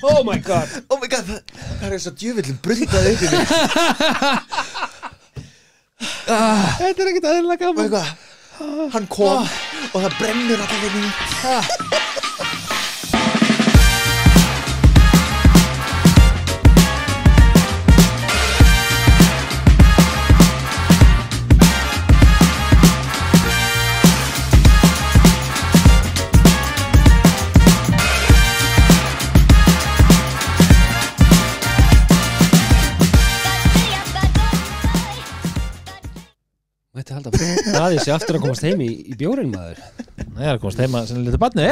Oh my god, það svo djöfullin brundað upp í mig þetta ekkert aðeinslega gaman og eitthvað, hann kom og það brennur allir í Það sé aftur að komast heim í bjórinn maður. Nei, það er að komast heima sem lítið barni.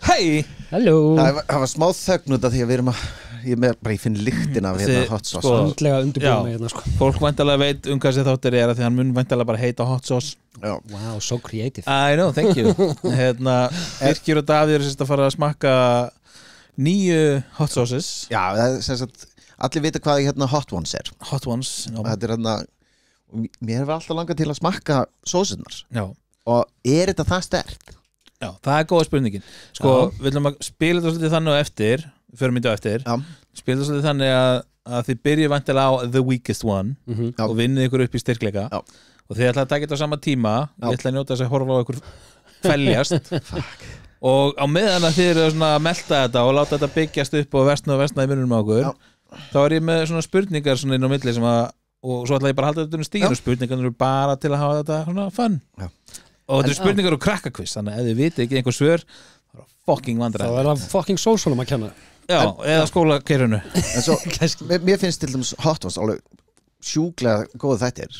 Hei Halló. Það var smá þögn út af því að við erum að ég finn lyktina af hérna hot sauce Andlega undirbúið með hérna sko. Fólk væntalega veit hvað sér þáttir að því hann mun væntalega bara heita hot sauce. Wow, so creative. I know, thank you. Birkir og Davíð eru sérst að fara að smakka 9 hot sauces. Já, það er sem sagt allir vita hvað hérna hot ones er. Hot ones, já. Þetta er hérna mér hefur alltaf langað til að smakka sósurnar. Já. Og er þetta það sterkt? Já, það er góða spurningin. Sko, við viljum að spila þetta svolítið þannig á eftir, förum myndi á eftir. Já. Spila þetta svolítið þannig að þið byrjið vantilega á the weakest one og vinnið ykkur upp í styrkleika. Já. Og þið ætlaði að taka þetta á sama tíma. Ég ætlaði að njóta þess að horfa á ykkur fæljast. Og á meðan að þið eru svona að melta þetta og láta þetta byggjast upp og versna í mununum á okkur, þá er ég með svona spurningar svona inn á milli sem að og svo ætla ég bara að halda þetta stíðin og spurningarnir eru bara til að hafa þetta svona fun og þetta eru spurningar og krakkakviss þannig að ef þið viti ekki einhver svör þá er það fucking vandræði þá er það fucking sósólum að kenna eða skólakeirunu en svo, mér finnst til dæmis hot ones alveg sjúklega góð þættir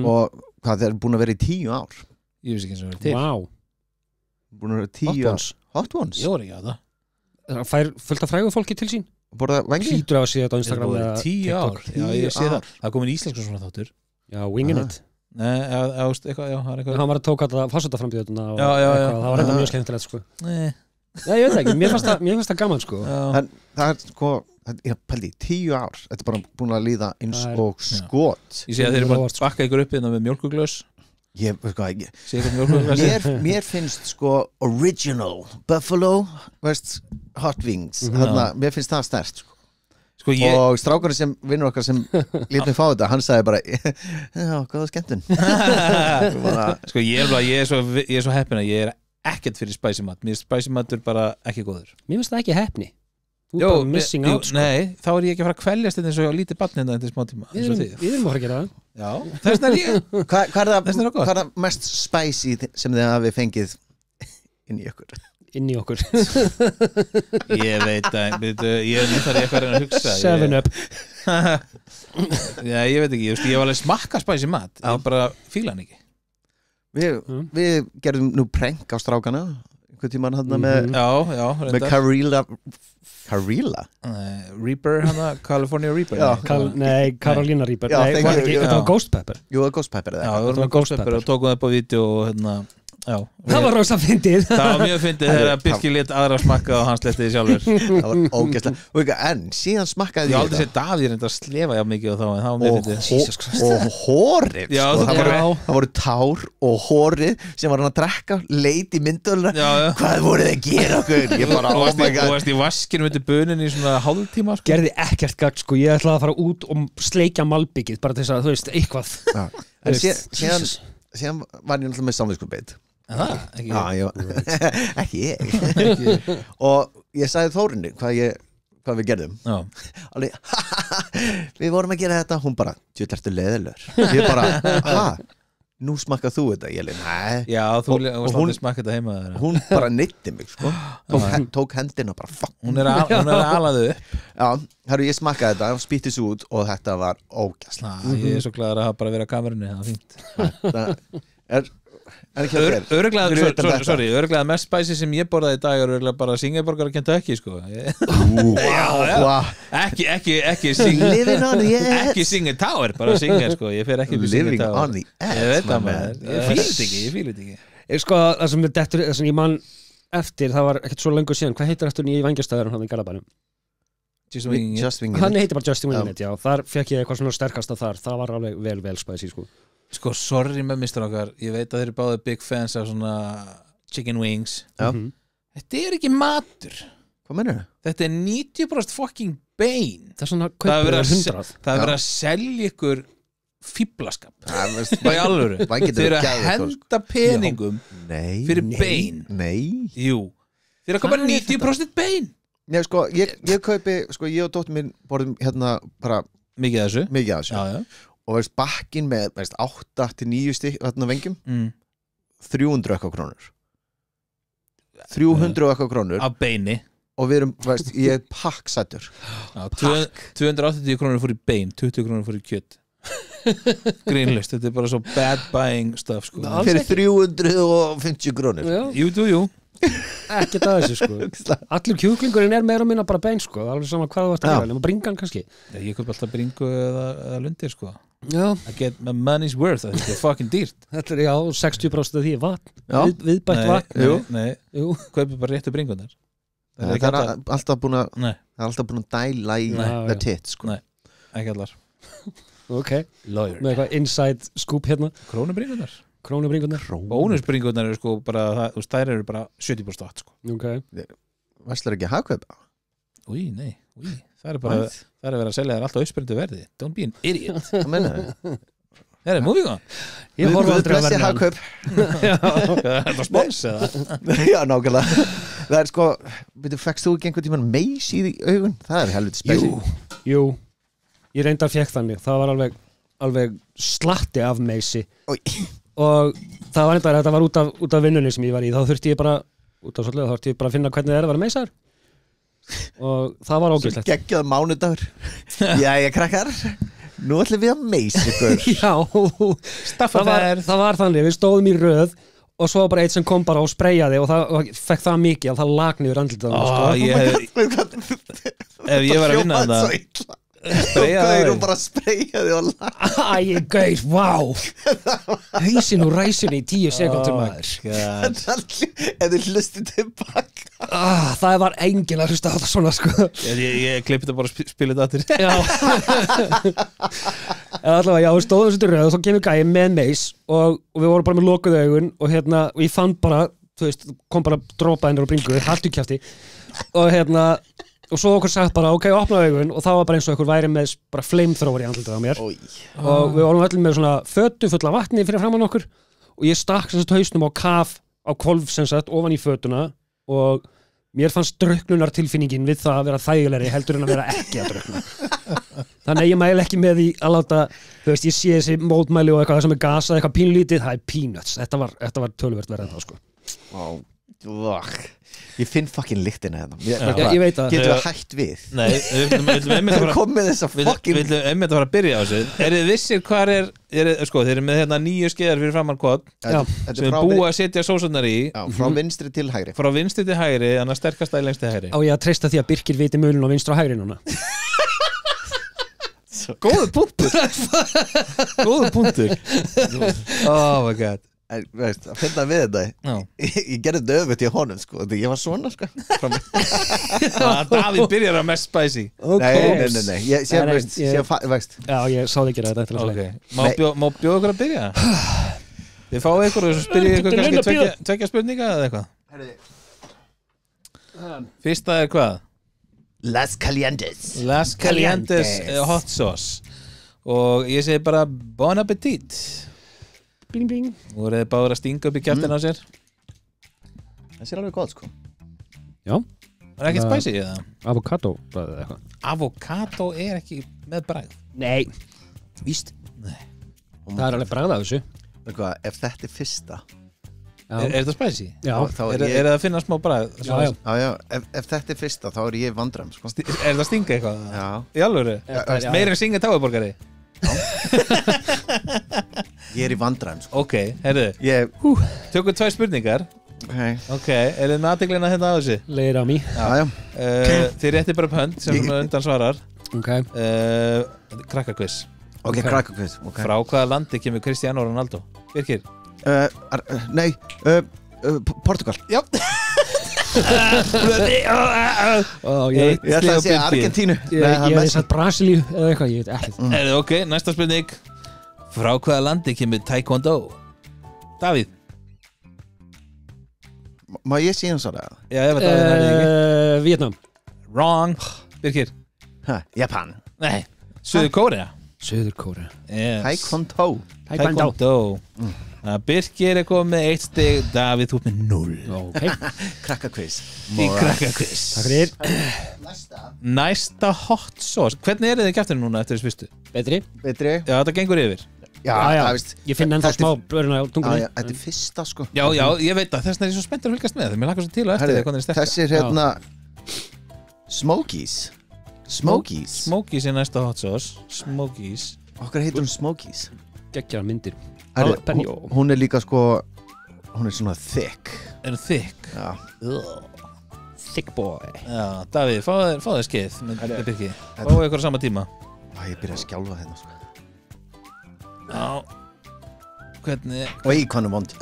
og hvað þeir eru búin að vera í 10 ár ég veist ekki eins og verið til búin að vera 10 ár hot ones ég voru ekki á það fær fullt af frægu fólki til sín borða vengi hlýtur að sé þetta á Instagram eða 10 ár já ég sé það það komin íslensku svona þáttur já winging it nei eitthvað já það er eitthvað hann var að tóka þetta fórsetaframbíðuna og já það var reynda mjög skemmtilegt sko nei ég veit ekki mér fannst það gaman sko en það er sko ég pældi 10 ár þetta er bara búin að líða eins og skot ég sé að þeir eru bara að bakka ykkur upp með mjólkuglös mér finnst sko original buffalo hot wings mér finnst það sterkt sko, og strákurinn sem vinnur okkar sem lét mig fá þetta, hann sagði bara já, góða skemmtun sko ég er svo heppin að ég er ekkert fyrir spicy mat mér er spicy matur bara ekki góður mér finnst það ekki heppni þú er bara missing out sko. Nei, þá er ég ekki að fara að kveljast eins og lítið barn hérna til smá tíma við erum að fara að gera það já, þess vegna er ég hvað er það mest spicy sem þið hafi fengið inn í okkur ég veit að ég er nýttar ég að hugsa 7up já, ég veit ekki, ég var alveg smakka spicy mat ég bara fíla hann ekki við gerðum nú prank á strákana einhvern tímann hann með Carilla Reaper hana, California Reaper nei, Carolina Reaper þetta var Ghost Pepper jú, Ghost Pepper það var Ghost Pepper og tókum það upp á vídeo og hérna það var rosa fyndið það var mjög fyndið þegar Birkir lét aðra smakka og hann sletti því sjálfur það var ógeðslega en síðan smakkaði ég aldrei séð Davíð reynda að slefa jafn mikið og þá en það var mjög fyndið og hórið það voru tár og hórið sem var hann að drekka leit í myndöluna hvað voruð þið að gera okkur ég bara og varst í vaskinu með bunin í svona hálftíma gerði ekkert gagn sko ég ætlaði að fara út og sleikja malbyggið bara til þess að þú veist eitthvað síðan var ég náttúrulega með samviskubeit ekki ég og ég sagði Þórunni hvað við gerðum alveg, við vorum að gera þetta hún bara, þú ertu leiðilegur ég bara, nú smakkað þú þetta ég leið, nei já, þú varst aldrei smakkað þetta heima hún bara neytti mig sko tók hendina bara hún er alaðu já, ég smakkaði þetta, spýtti svo út og þetta var ógæsla ég er svo glaður að hafa bara verið á kamerunni það var fínt öruglega mest spicy sem ég borðaði í dag er öruglega bara Singaborgar og Kentucky sko ekki Singer Tower bara Singer sko, ég fer ekki við Singer Tower ég veit það maður, ég fíl þetta ekki sko, það sem ég man eftir, það var ekkert svo lengur síðan hvað heitir eftir nýja vængistæður hann í Garðabænum hann heitir bara Just Winging It, já, þar fekk ég eitthvað svona sterkasta þar, það var alveg vel spicy sko, sorry með mistur okkar ég veit að þeir eru báðið big fans af svona chicken wings Þetta er ekki matur. Hvað mennur það? Þetta er 90% fucking bein. Það er svona Það er kaupir verið 100 að vera að selja ykkur fíblaskap. Það Bara í alvöru. Vængirnir Þeir eru eru að geðveikir, henda peningum Nei fyrir bein. Nei Jú. Þeir eru að koma Hvað er 90% bein. Nei, sko, ég kaupi, sko, ég og dóttir minn borðum hérna bara Mikið af þessu. mikið af þessu Já. og veist, bakkin með, veist, 8-9 stikk þarna vengjum, 300 eitthvað krónur 300 eitthvað krónur Af beini. og við erum, veist, ég er pakksættur 280 krónur fór í bein, 20 krónur fór í kjöt. Grínlust, þetta er bara svo bad buying stuff, sko. fyrir 350 krónur Já, Jú. ekkert að þessu sko Allur kjúklingurinn er meira og minna bara bein sko alveg sama hvað þú ert að gera, nema bringan kannski Ég kaup alltaf bringu eða lundir, sko. Já, I get my money's worth, þetta er fucking dýrt. þetta er já, 60% af því er vatn Já. Viðbætt vatn Nei, Jú, kaupi bara réttu bringunar. það er alltaf búin að Nei, það er alltaf búin að dæla í Nei. the tit, sko Nei. ekki allar. ok Lawyer. Með eitthvað inside scoop hérna Krónubringunar. Krónubringunar Bónusbringunar eru sko bara, þær eru bara 70% vatn, sko. Ok Væslar ekki hagkaupa? Új, nei, það er bara það er verið að selja þær alltaf uppspyrndu verði. Don't be an idiot. Hvað menna þau? Það er moving on. Ég horf aldrei að blessi verða hagkaup Það er spons eða? Já, nákvæmlega Það er sko, veitu, fekkst þú ekki einhvern tímann meis í því augun? Það er helviti spesi Jú, ég reyndar fekk þannig það var alveg slatti af meisi Oj. og það var reyndar þetta var út af vinnunni sem ég var í þá þurfti ég bara út af svolítið þá þurfti ég bara að finna hvernig það er að vera meisaður og það var ógeðslegt Geggjaður mánudagur Jæja, krakkar Nú ætlum við að meisa ykkur Já, það var þannig við stóðum í röð og svo bara eitt sem kom bara og spreyjaði og það fekk það mikið að það lag niður andlitið Ef ég var að vinna þetta Gauður og bara spreyjaði og lag Æ, gauð, vá Hausin úr ræsinu í 10 sekúndur maður Ef þið hlustið tilbaka Það var enginn að hlusta á það svona sko Ég klippi þetta bara og spila þetta aftur Já Allavega, já, við stóðum þessu röð og þá kemur gæði með meis og við vorum bara með lokuð augun og og ég fann bara, þú veist, kom bara dropa hennar og bringu, haltu kjafti og svo okkur sagt bara, ok, opna augun og það var bara eins og okkur væri með bara flamethrower í andlitið á mér og við vorum öll með svona fötu fulla vatni fyrir framan okkur og ég stakk sem sagt hausnum á kaf á hvolf sem sagt ofan í fötuna og mér fannst drukknunar tilfinningin við það að vera þægilegri heldur en að vera ekki að drukkna þannig að ég mæli ekki með því að láta þú veist, ég sé þessi mótmæli og eitthvað sem er gasað, eitthvað pínlítið, það er peanuts þetta var töluvert verið en það sko Ég finn fucking lyktina hérna ég veit að Getur við hætt við? Nei, við Við komum með þessa fucking Við viljum einmitt að fara að byrja á þessu. Þið vissir hvað sko, þeir eru með hérna 9 skeiðar fyrir framan kott sem er búið að setja sósurnar í frá vinstri til hægri frá vinstri til hægri, annars sterkasta í lengst til hægri. Á ég að treysta því að Birkir viti mulun á vinstra og hægri núna Góður punktur Oh my god Veist, að finna við þetta ég gerði þetta öfut í honum sko því ég var svona sko Davíð byrjar að mest spicy Nei ég veist Já, ég sá þig gera þetta okay. Má bjóða ykkur að byrja? Þið fáið ykkur og svo spyrjið ykkur kannski tvekja spurninga eða eitthvað Fyrsta er hvað? Las Calientes hot sauce og ég segi bara bon appetit Bing, bing. Nú eru þið báður að stinga upp í kjaftin á sér Það sér alveg gott sko Já Það er ekki spicy eða? Avokado eða eitthvað Avokado er ekki með bragð Nei Víst Nei Það er alveg bragð af þessu Ef þetta er fyrsta Er þetta spicy? Já Er það að finna smá bragð? Já Ef þetta er fyrsta þá er ég vandræm sko. Er það að stinga eitthvað? Já Í alvöru? Meira en synga táiborgari? Ég er í vandræm sko. Ok, heyrðu Tökum 2 spurningar Ok, er þið með aðteglina hérna á þessu? Leir á mig Þið rétti bara upp hönd sem undan svarar Ok Krakkakviss Ok, krakkakviss Frá hvaða landi kemur Cristiano Ronaldo? Birkir? Nei Portugal Já Ég ætla að segja Argentínu Ég hef sagt Brasilíu eða eitthvað, ég veit ekkert Ok, næsta spurning Frá hvaða landi kemur Taekwondo? Davíð Má ég síðan svo það? Já, ég veit að það er ekki Vietnam Wrong, Birkir Japan Nei, Suður Kórea Suður Kórea Yes. Taekwondo Taekwondo Birkir komið með 1 stig Davíð, þú með 0 Ok, Krakkakviss Í krakkakviss takk fyrir Næsta hot sauce Hvernig þið kæftinu núna eftir þessu fyrstu? Betri Betri Já, þetta gengur yfir Já, það veist ég finn ennþá smá bröruna á tungunni Þetta er fyrsta sko Já, ég veit það, þess vegna er ég svo spenntur að fylgast með þeim Mér lakar svo til og eftir því hvernig sterkar Þessi er hérna Smokies Smokies er næsta hot sauce Smokies Okkar heitir hún Smokies Geggjaðar myndir Herri, hún er líka sko Hún er svona thick Er þykk Já Thick boy Já, Davíð, fá þér skeið með Birki Fáðu ykkur á sama tíma Ég byrja að skjálfa hérna sko Já Hvernig Og í hvað er vond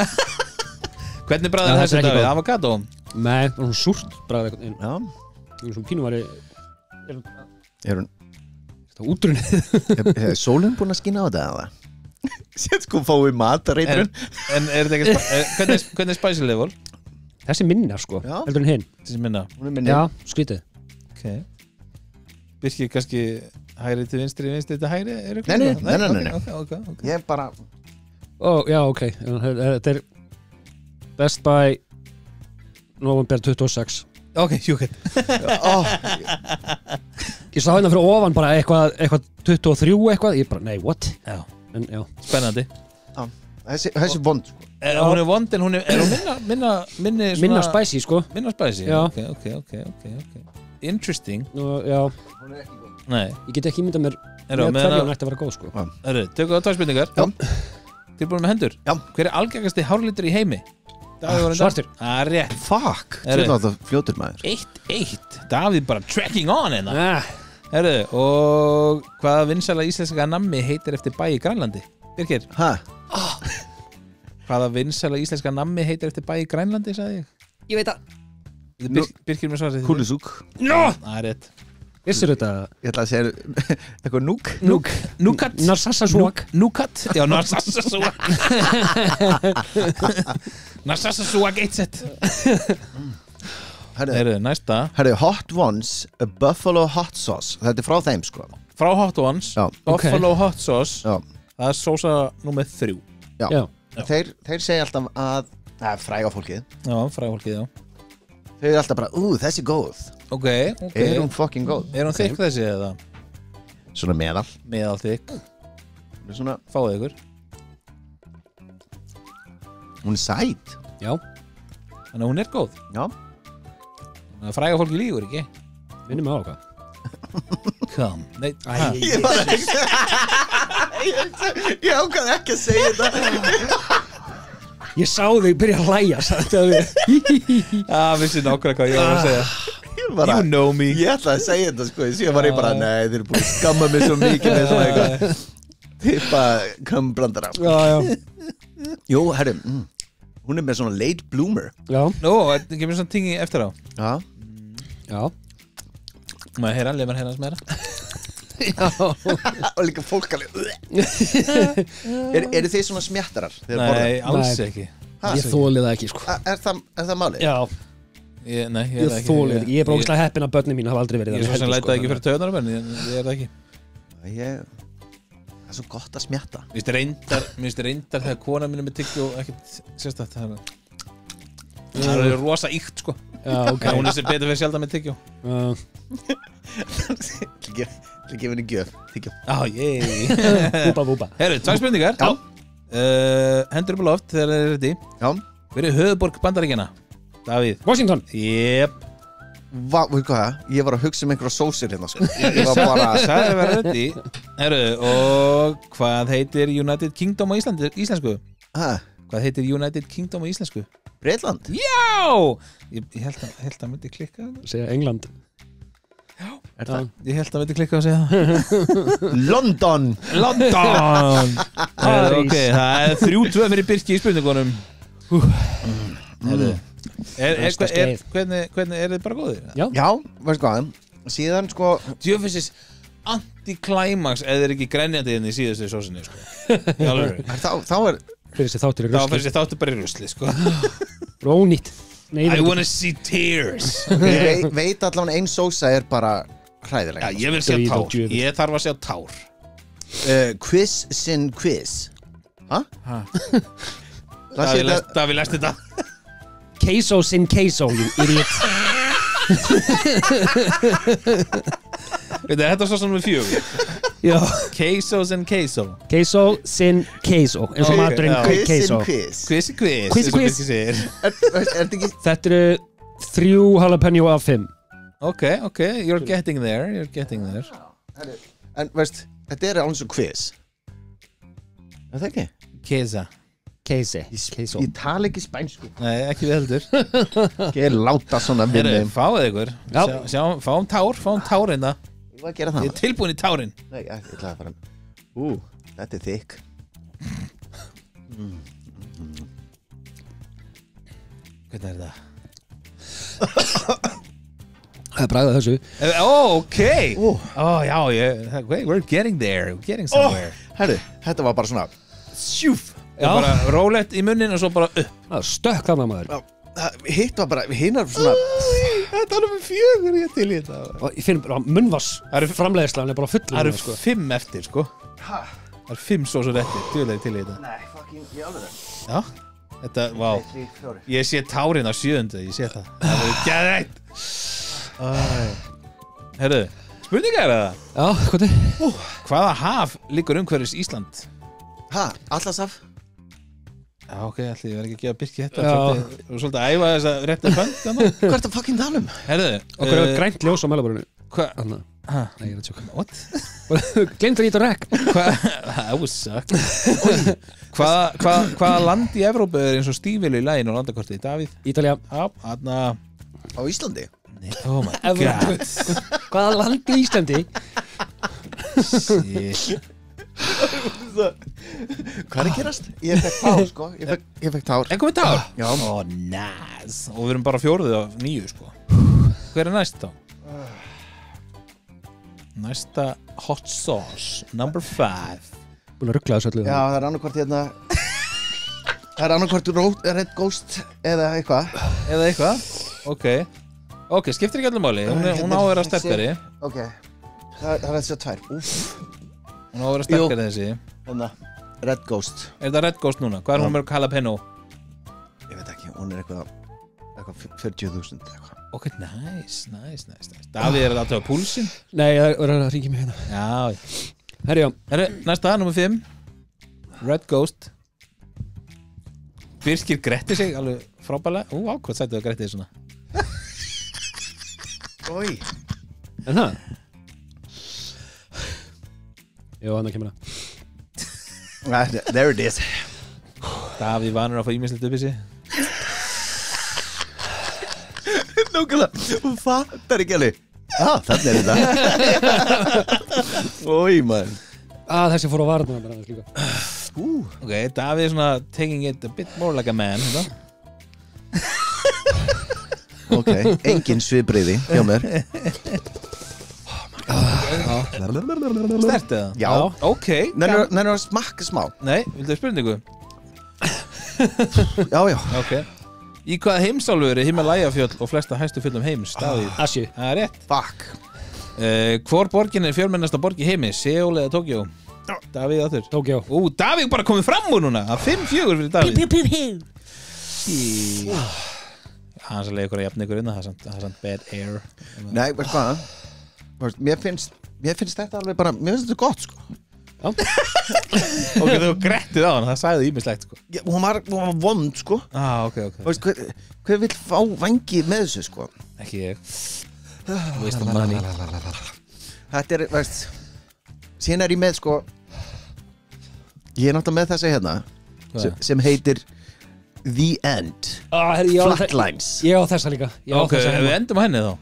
Hvernig bræður Já, þessi þetta er ekki Davíð? góð. Avocado? Nei, það var svona súrt bræð eitthvað Já Það var svona pínuvari Er hún Það útrunnið Er sólinn búin að skína á þetta eða? Sér sko fáið matareitrun En er þetta ekki Hvernig er spicy level? Þessi minnar sko, Já. heldur en hinn Þessi minna Hún er minni Já, skrítið Ok Birkir kannski hægri til vinstri til hægri er Nei. Ok Ég er bara Ó, já, ok Þetta er Best by November 26 Ok, hjúkett Ég sá hérna fyrir ofan bara eitthvað 23 eitthvað Ég bara, nei, what? Já. En já Spennandi Þessi vond sko Hún er vond en hún er Minna spicy sko Minna spicy Já. Ok Interesting Nú, já, Nei ég get ekki ímyndað mér Herru, Með meðan hverju að- hún ætti að vera góð sko Herru, tökum við 2 spurningar Já. Tilbúin með hendur Já. Hver er algengasti hárlitur í heimi? Svartur. Rétt Fuck Herri. Þetta er fljótur maður 1-1 Davíð bara tracking on hérna ah, Herru, og hvaða vinsæla íslenska nammi heitir eftir bæ í Grænlandi? Birkir, Hæ? hvaða vinsæla íslenska nammi heitir eftir bæ í Grænlandi, sagði ég Ég veit að Birkir með svarið Kúlusúk No! Það er rétt Vissir þetta? Ég ætla að segja eitthvað núk Núkat Narsasasuak Núkat Já, Narsasasuak Narsasasuak 1 set Herru, næsta Herri, Hot Ones a Buffalo Hot Sauce Þetta er frá þeim sko Frá Hot Ones Já. Buffalo Hot Sauce Já. Það er sósa númer 3 Já. Þeir segja alltaf að Það er fræga fólkið Já, frægfólkið, já Þeir eru alltaf bara, þessi er góð Ok Er hún fucking góð? Er hún þykk þessi eða? Svona meðal Meðal þykk Hún er svona, Fáðu ykkur hún er sæt Já, Þannig að hún er góð Já Þannig að fræga fólki lígur ekki minnum á hvað Come Nei, Ég var ekki Ég ákvað ekki að segja þetta Ég sá þig byrja að hlæja sagði við. vissi nákvæmlega hvað ég var að segja bara, You know me Ég ætlaði að segja þetta sko Síðan var ég bara, nei þeir eru búin að skamma mig svo mikið með svona eitthvað Tippa kambrandara Já, já Jú, herri, hún er með svona late bloomer Já, Nó, þetta kemur svona tingi eftir á Já já Maður heyra, leið maður heyra sem heyra Og líka fólk alveg Eru þið svona smjattarar? þegar þið Nei, alls Nei. ekki Ég þóli það ekki sko borðið? Er það málið? Já, Nei, ég er ég það ekki þóli það Ég er bara ógæslega heppinn að börnin mín hafa aldrei verið Ég er svo sem heldur, læta ekki sko. fyrir töðunar en ég er það ekki Það er svo gott að smjatta Mér finnst reyndar þegar kona mín er með tyggjó ekkert sérstætt það er rosa íkt sko Já, ok Hún er sem betur fyrir sjaldan með tyggjó Það gefur henni gjöf Þykja Ég Búba, búba Herru, 2 spurningar Já. Hendur upp á loft þegar það er ready Já Hver er höfuðborg Bandaríkjanna? Davíð Washington Jep Veitu hvað? Ég var að hugsa um einhverja sósir hérna sko Ég var bara Sæði að vera ready Herru, og hvað heitir United Kingdom á íslensku? Hæ? Hvað heitir United Kingdom á íslensku? Breitland? Já! Ég held að myndi klikka Segja England Er það? Ég held að myndi klikka að segja það London London Ok, það er 3-2 fyrir Birki í spurningunum Næsta skeið. Hvernig er þið bara góðir? Já, Já, veistu hvað? Síðan sko Djöfisins anti-climax eða er ekki grenjandi inn í síðustu sósinni sko. Þá er fyrir þessi þáttur í Þá rusli fyrir sér þáttu bara í rusli sko. Rónýtt Nei, I wanna see tears. Ég veit allan ein sósa bara hræðilega. Já, ég vil sjá tár. Ég þarf að sjá tár. Quiz sin quiz. Hæ? Davíð lest þetta. Queso sin queso, you idiot. Veit, þetta er svo sem við 4. Já. Quesos and queso. Queso sin queso. Eins og maturinn queso. Quiz Quiz. Þetta eru 3 jalapeno af 5. Okay, you're getting there. En veist, þetta alveg svo quiz. Það ekki? Queso. Queso. Ég tala ekki spænsku. Nei, ekki við heldur. Ég láta svona Heyrðu, fáið ykkur. Fáum tár hérna. Ég var að gera það. Ég tilbúin í tárin. Nei, ég ætlaði að fara. Þetta þykk. Hvernig það? Það bragðað þessu. Okay. Já, we're getting there. We're getting somewhere. Herru, þetta var bara svona sjúf. Bara rólegt í munnin og svo bara upp. Það stökk þarna maður. Hitt var bara, hinnar svona Þetta er alveg 4 ég til í þetta. Og ég finn bara munnvass framleiðslan bara full. Það eru 5 eftir, sko. Það eru 5 svo eftir, djúlega til í þetta. Nei, fucking í alveg. Já, þetta, vá. Ég sé tárin á 7. Ég sé það. Það verður geðveikt. Herru, spurninga það? Já, hvað er? Hvaða haf liggur umhverfis Ísland? Atlasaf? Já, ok, allir, ég verð ekki að gefa Birki þetta. Svolítið að æfa þess að rétta hönd. Hvað er það fucking tala Herru, okkur hefur grænt ljós á mælaborinu. Hvað? Nei, ég er að tjóka. What? Gleymd að íta rekk. That was suck. Hvaða land í Evrópu eins og stífilu í laginu á landakorti? Davíð? Ítalía. Já, þarna. Á Íslandi? Oh my god. Hvaða land í Íslandi? Shit. Hvað að gerast? Ég fekk tár, sko. Ég fekk tár. En komið tár? Já. Nice. Og við erum bara 4. af 9, sko. Hver næst þá? Næsta hot sauce, number 5. Búin að ruggla þessu öllu. Já, það annarkvort hérna. Það annarkvort Red Ghost eða eitthvað. Ok, skiptir ekki allir máli. Hún á að vera sterkari. Ok, það er þessi 2. Hún á að vera sterkari þessi. Hérna, Red Ghost. Er það Red Ghost núna? Hvað er hún með jalapeno? Ég veit ekki, hún er eitthvað 40.000 eitthvað. Ok, nice. Davíð er að tafa púlsinn? Nei, það er að ringi mig hérna. Já. Herri, næsta, nummer 5. Red Ghost. Birkir gretti sig alveg frábælega. Hvað sættu það grettið svona? Oi. En það? Jó, hann kemur það. There it is. Davíð vanur að fá ímislegt upp í sig. Nákvæmlega, hún fattar ekki alveg. Þannig er þetta. Ói, maður. Þessi fór á varna líka. Ok, Davíð er svona taking it a bit more like a man. Ok, engin svipbrigði hjá mér. Sterkt eða? Já. Ok. Nennir að smakka smá. Nei, viltu spurningu? Já. Ok. Í hvaða heimsálfu eru Himalaya-fjöll og flesta hæstu fjöllum heims? Davíð. Asju. Það er rétt. Fuck. Hvor borgin er fjölmennasta borg í heimi? Seúl eða Tókjó? Davíð áttur. Tókjó. Davíð bara komið fram úr núna. 5-4 fyrir Davíð. Hans að leiða ykkur að jafna ykkur innan. Það er samt bad air. Nei, veist hvað? Mér finnst þetta alveg bara, mér finnst þetta gott, sko. Ok, þú grettið á hann, það sagði ímislegt, sko. Hún var vond, sko. Ok. Veist, hver vill fá vangi með þessu, sko? Ekki ég. Waste of money. Þetta er, veist, síðan er ég með, sko, ég er náttúrulega með þessi hérna, sem heitir The End. Flatlines. Ég á þessa líka. Ok, við endum á henni þá.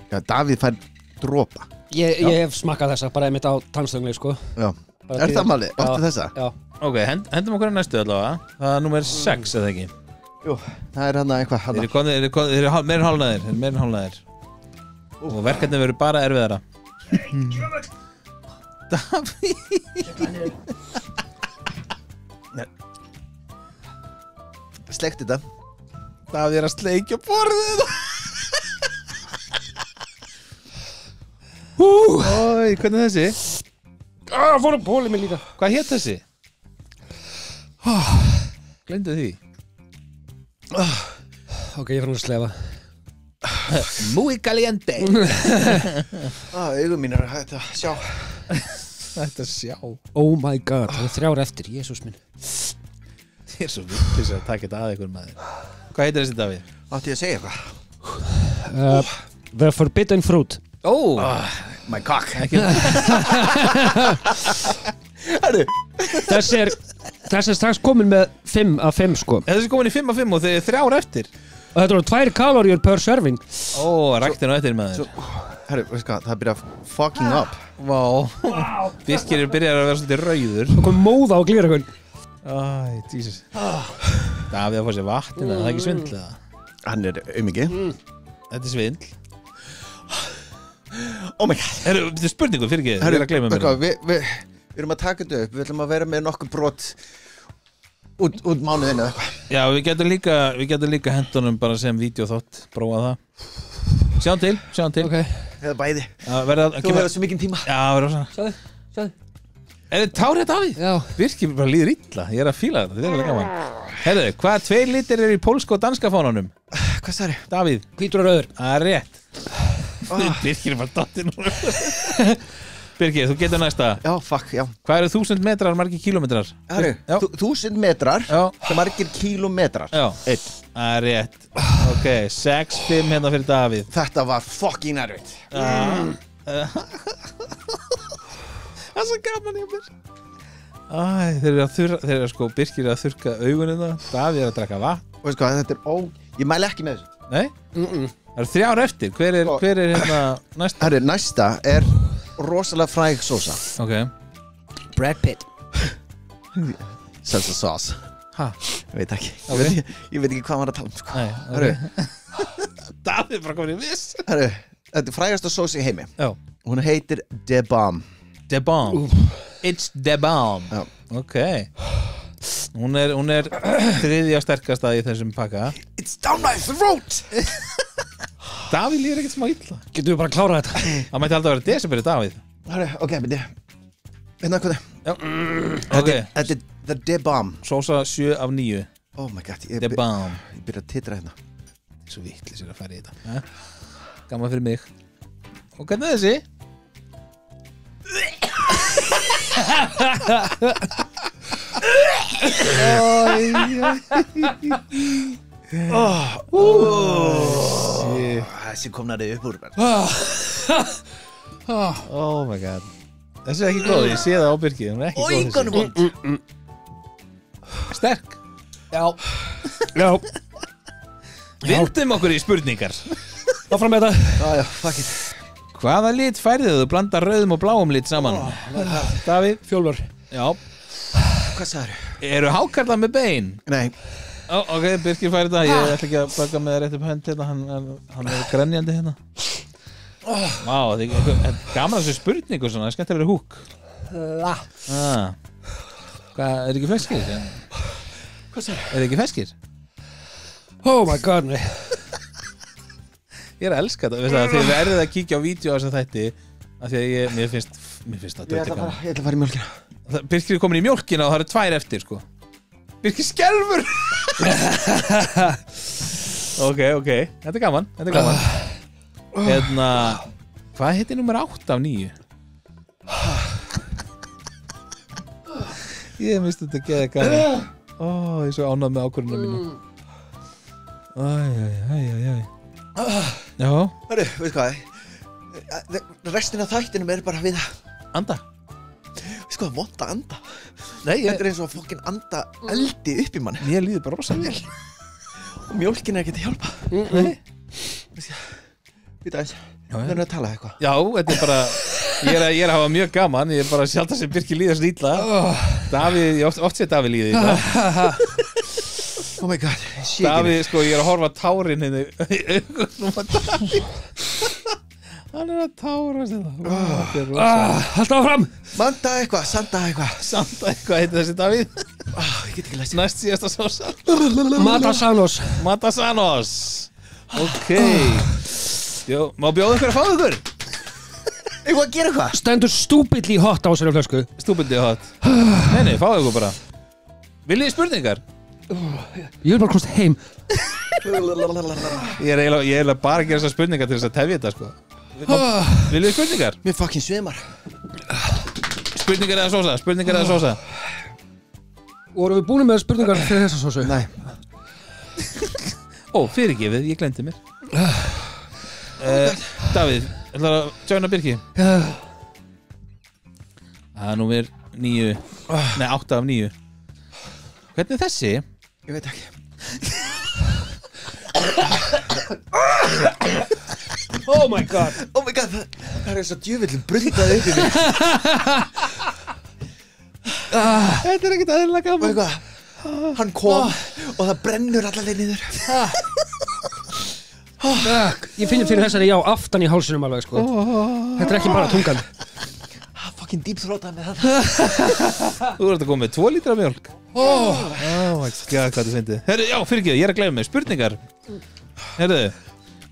Já, Davíð fær dropa. Ég hef smakkað þessa, bara einmitt á tannstöngli, sko. Já. Er það málið? Áttu þessa? Já. Ok, hendum okkur að næstu allavega. Það er númer 6, eða ekki? Jú, það er hann eitthvað hann. Þeir eru meira en hálfnaðir. Og verkefni verður bara erfiðara. Davíð. Slekt þetta. Davíð að sleikja borðið. Ói, hvernig er þessi? Fór að bóli mig líka. Hvað hét þessi? Gleymdu því. Ok, ég fann að slefa. Muy caliente. Augum mín hægt að sjá. Þetta sjá. Oh my god, það 3 eftir, Jesús minn. Þið svo vitlis að taka þetta að ykkur maður. Hvað heitir þessi, Davíð? Átti ég að segja eitthvað? The Forbidden Fruit. My cock. Þessi er strax komin með 5 af 5 sko. Þessi komin í 5 af 5 og þið 3 eftir. Og þetta eru 2 kaloríur per serving. Ræktin og eftir maður. Herru, veist hvað, það byrja fucking up. Vá. Birkir byrjar að vera svolítið rauður. Það kom móða á glýrakun. Æ, Jesus. Davíð að fá sér vatn, það er ekki svindl eða? Hann er mikið. Þetta er svindl. Oh my god. Þetta er spurningu fyrir ekki, Herru, ég er að gleyma mér. Við erum að taka þetta upp. Við ætlum að vera með nokkuð brot út mánuðinu eða eitthvað. Já, við getum líka hendunum bara sem vídeoþátt, prófa það. Sjáum til. Ok. Eða bæði. Þú Þú hefur svo mikinn tíma. Já, verður svona. Sjáðu. Er þetta tárið, Davíð? Já. Birkir bara líður illa, ég er að fíla þetta er alveg gaman. Herðu, hvaða 2 litir eru í pólsku og danska fánanum? Hvað sagði? Davíð? Hvítur og rauður. Það er rétt. Birkir er bara dottinn núna. Birkir, þú getur næsta. Já, fuck, já. Hvað eru 1000 metrar margir kílómetrar? Herru, 1000 metrar. Já. Það margir kílómetrar. Já. 1. Það er rétt. Ok, 6-5 hérna fyrir Davíð. Þetta var fucking erfitt. Það er svo gaman ég mér. Þeir eru sko Birkir að þurrka augunum það. Davíð er að drekka vatn. Veist hvað, þetta er Ég mæli ekki með þessu. Nei? Það eru 3 eftir. Hver er hérna næsta? Herru, næsta er rosalega fræg sósa. Ok. Brad Pitt. Salsa sauce. Ha? Ég veit ekki. Ok. Ég veit ekki hvað maður að tala sko. Nei, Herru, Davíð bara komin í viss. herru, þetta er frægasta sósa í heimi. Já. Hún heitir The Bomb. The Bomb. It's The Bomb. Já. Ok. Hún er þriðja sterkasta í þessum pakka. It's down my throat. Davíð líður ekkert smá illa. Getum við bara að klára þetta? Það mætti alltaf vera desember í Davíð. Herru, ok, beti. Hérna hvað það? Já. Ok. Þetta er The The Bomb. Sósa 7 af 9. Oh my god, The Bomb. Ég byrja að titra hérna. Svo vitlisir að fara í þetta. Gaman fyrir mig. Og hvernig er þessi? Þessi komnaði upp úr mér. Oh my god. Þessi er ekki góð, ég sé það á Birki. Hún er ekki góð þessi. Sterk. Já. Vindum okkur í spurningar. Áfram með þetta. Já, fuck it. Hvaða lit færðu þú blanda rauðum og bláum lit saman? Davíð? Fjólvar. Já. Hvað sagður? Eru hákarlar með bein? Nei. Ok, Birkir færi þetta. Ég ætla ekki að baka með það rétt upp hönd hérna. Hann er grenjandi hérna. Vá, þetta er gaman þessu spurningu svona. Það er skemmtilega húk. Hvað, er ekki feskir? Hvað sagður? Er ekki feskir? Oh my god, nei. Ég er að elska þetta, veist það, þegar við erðum að kíkja á vídeo á þessum þætti af því að mér finnst það Ég ætla að fara í mjölkina. Birkir er komin í mjólkina og það eru 2 eftir sko. Birkir skelfur. Ok, þetta er gaman Hérna, hvað heitir nummer 8 af 9? Ég minnst þetta geða gaman. Ég er svo ánægð með ákvörðuna mína. Æ. Já. Hörru, veit hvað? Restin af þættinum er bara við að Anda. Veit hvað, vont að anda. Þetta er eins og að fokkin anda eldi upp í manni. Mér líður bara rosa vel. Og mjólkin er ekki til að hjálpa. Veit aðeins, við erum að tala eitthvað. Já, þetta er bara Ég er að hafa mjög gaman. Ég er bara sjálf það sem Birkir líður svo illa. Davíð, ég oft sé Davíð líði illa. Oh my god, Davíð, sko, ég er að horfa tárin henni í augunum á Davíð. Hann er að tára þetta. Alltaf áfram. Sanda eitthvað Sanda eitthvað heitir þessi Davíð. Ég Næst síðasta sósa Matasanos Ok Jó, má bjóða ykkur að fá ykkur? Eitthvað að gera eitthvað Stendur stúpidli hot á sér á flösku Stúpindi hot Nei, fáðu ykkur bara Viljið þið spurningar? Ég vil bara komast heim Ég er eiginlega bara að gera þessar spurningar til þess að tefja þetta sko Viljið þið spurningar? Mér fucking svimar Spurningar eða sósa Vorum við búin með spurningar fyrir þessa sósu? Nei Ó, fyrirgefið, ég glemdi mér Davíð, ætlar að joina Birki? Það er númer 9 Nei, 8 af 9 Hvernig er þessi? Ég veit ekki Oh my god Það er svo djöfullin brundað upp í mig Þetta er ekkert aðeinslega gaman Og eitthvað Hann kom og það brennur allaveg niður Ég finn fyrir þessari aftan í hálsinum alveg sko Þetta er ekki bara tungan Fucking dýpþróta með það Þú ert að koma með 2 lítra mjólk Oh my god, hvað þið fyndið Herru, já, fyrirgefið, ég er að gleyma mig Spurningar Herru,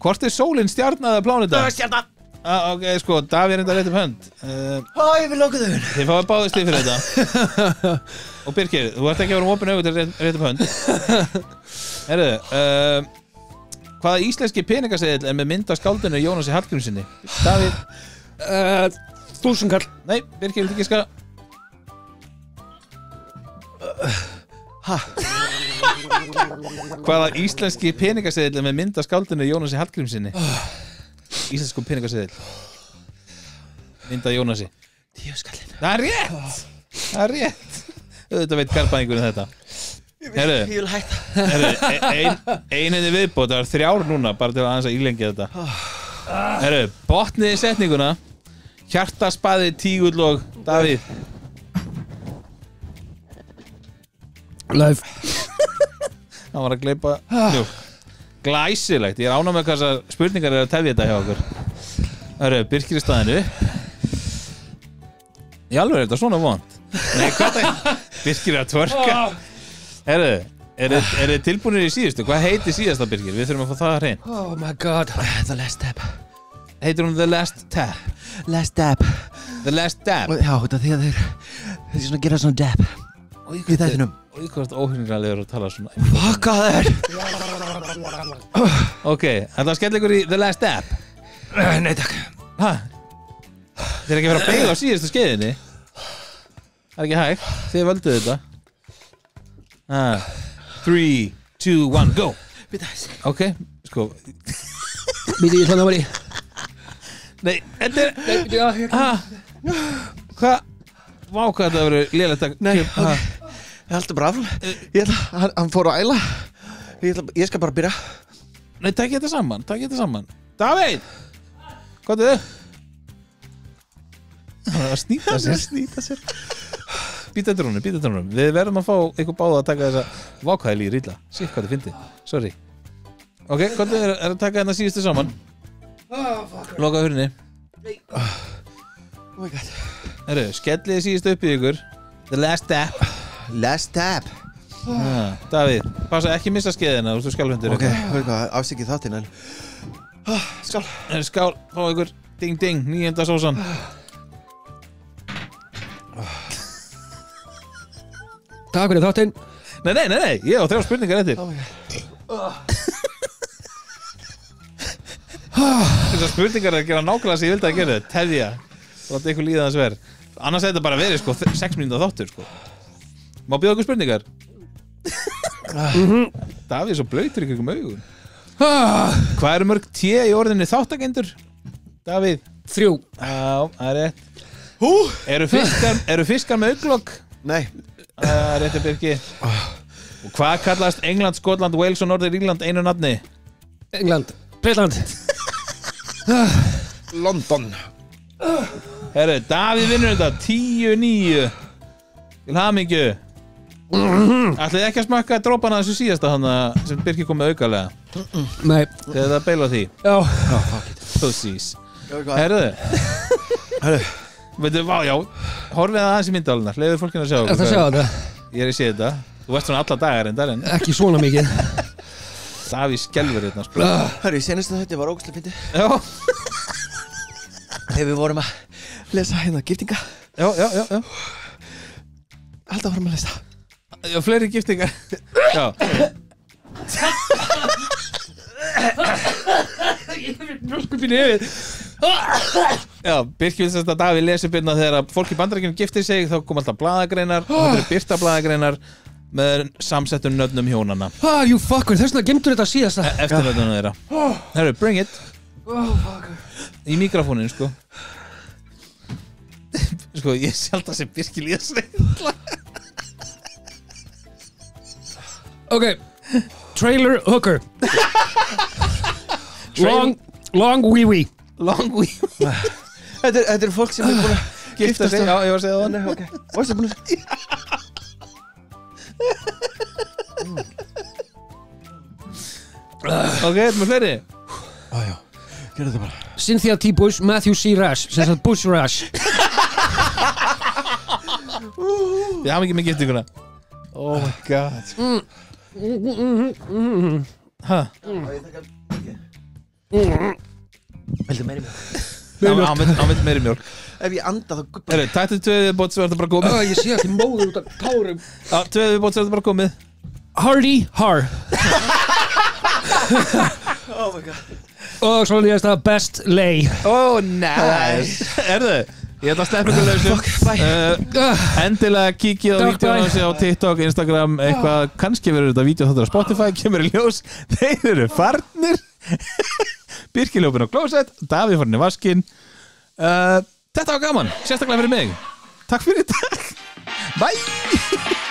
hvort er sólin stjarna eða pláneta? Stjarna Ok, sko, Davíð er enda rétt upp hönd Ég vil loka þau Þið fáið báðið stig fyrir þetta Og Birkir, þú ert ekki að vera opin augu til rétt upp hönd Herru, hvaða íslenski peningaseðill er með mynd af skáldinu Jónasi Hallgrímssyni? Davíð 1000 kall Nei, Birkir, viltu ekki ska Hvaða íslenski peningaseðill er með mynd af skáldinu Jónasi Hallgrímssyni? Íslensku peningaseðill Mynd af Jónasi 10 skallin Það er rétt Það er rétt Þetta veit garbaðingurinn þetta Herru, Ég vil hætta einhenni viðbót Það var 3 núna, bara til að aðeins að ílengja þetta Herru, botniði setninguna Hjartaspaði, tígull og Davíð Live Hann var að gleypa Glæsilegt, ég er ánægð með hvað þessar spurningar er að tefja þetta hjá okkur Herru, Birkir í staðinu Í alveg er þetta svona vond Nei, hvað það Birkir er að tvörka Herru, er þið tilbúinir í síðustu? Hvað heitir síðasta Birkir? Við þurfum að fá það að hrein Oh my god The last step Heitir hún The Last Tap? Last step The Last Dab? Já, þetta því að þeir svona gera svona dab Í þættinum Og ég hvort óhugnarlegur að tala svona Fuck að það er Ok, þetta skell ykkur í The Last Dab Nei takk Hæ? Þið er ekki að vera að beigja á síðustu skeiðinni Það er ekki hægt Þið völduð þetta 3, 2, 1, go Ok, sko Býti ég þannig að var í Nei, þetta er Hvað? Vá, hvað þetta verið lélegt að Nei, ok Ég heldur bara af Hann fór að æla Ég skal bara byrja Nei, takk þetta saman Davíð! Hvað er þið? Það var að snýta sér Býta eftir honum Við verðum að fá eitthvað báða að taka þessa vákæði líður illa Sér hvað þið fyndið, sorry Ok, hvað er að taka þarna síðustu saman Loka hurni Oh my god Herru, skellið síðustu upp í ykkur The Last Dab Last step Davíð, passa ekki missa skeiðina Þú ert skjálfendur Ok, veit hvað, afsækið þáttinn Skál Skál, fá ykkur Ding ding, 9. sósan Takk fyrir þáttinn Nei, ég á 3 spurningar eftir Oh my god Þessar spurningar er að gera nákvæmlega sem ég vildi að gera Tefja, þú átti eitthvað líða þess verð Annars þetta bara verið sko 6 mínúta þáttur sko Má bjóða okkur spurningar? Davíð er svo blautur í kringum augun Hvað eru mörg T í orðinni þáttakendur? Davíð 3 Já, það er rétt Eru fiskar með auglokk? Nei Það er rétt að Birki Og hvað kallast England, Skotland, Wales og Norður-Írland einu nafni? England Breitland London Herru, Davíð vinnur þetta 10-9 Til hamingju Ætlið ekki að smakka drópana þessu síðasta hana sem Birki kom með aukalega Nei Þegar það beila því Já Pussies Herru Veitu, vá, já Horfið aðeins í myndalunar Leiðu fólkinu að sjá Það sjá þetta Ég er að sé þetta Þú veist svona alla dagar en Ekki svona mikið Davíð skelfur hérna sko. Hörru, senast þetta var ógustlega fyndið Já, Þegar við vorum að lesa hérna giftinga já Alltaf vorum að lesa Já, fleiri giftingar Já Já, Birkir vil þess að Davíð lesi byrna þegar fólk í Bandaríkjunum giftir sig þá kom alltaf blaðagreinar og þetta eru birta blaðagreinar með samsettum nöfnum hjónanna You fucker, þess vegna gemdur þetta síðast eftir nöfnum þeirra Herru, bring it Í mikrofónin, sko Sko, ég sjálf það sem Birkir lés Ok, trailer hooker Long wee wee Long wee Þetta er fólk sem er búin að Gifta sig, já, ég var að segja það Nei, ok Varstu búin að Ok, þetta með fleiri Já, gerðu þetta bara Cynthia T. Bush, Matthew C. Rush sem sagt Bush Rush Ég haf ekki með giftinguna Oh my god Hæ? Heldur meiri mjölk Hann veit meiri mjólk Ef ég anda þá guppa Herru, tættu 2 viðbót sem verður bara komið Ég sé ekki móður út af tárum Já, 2 viðbót sem verður bara komið Hardy Har Oh my god Og svo líðast það Best Lay Oh, nice Erðu, ég ætla að sleppa ykkur lausum Endilega kíkið á vídeóna á TikTok, Instagram eitthvað, kannski verður þetta vídeó þáttur á Spotify kemur í ljós, þeir eru farnir Birkir ljópin á klósett Davíð farin í vaskinn Þetta var gaman, sérstaklega fyrir mig Takk fyrir í dag Bye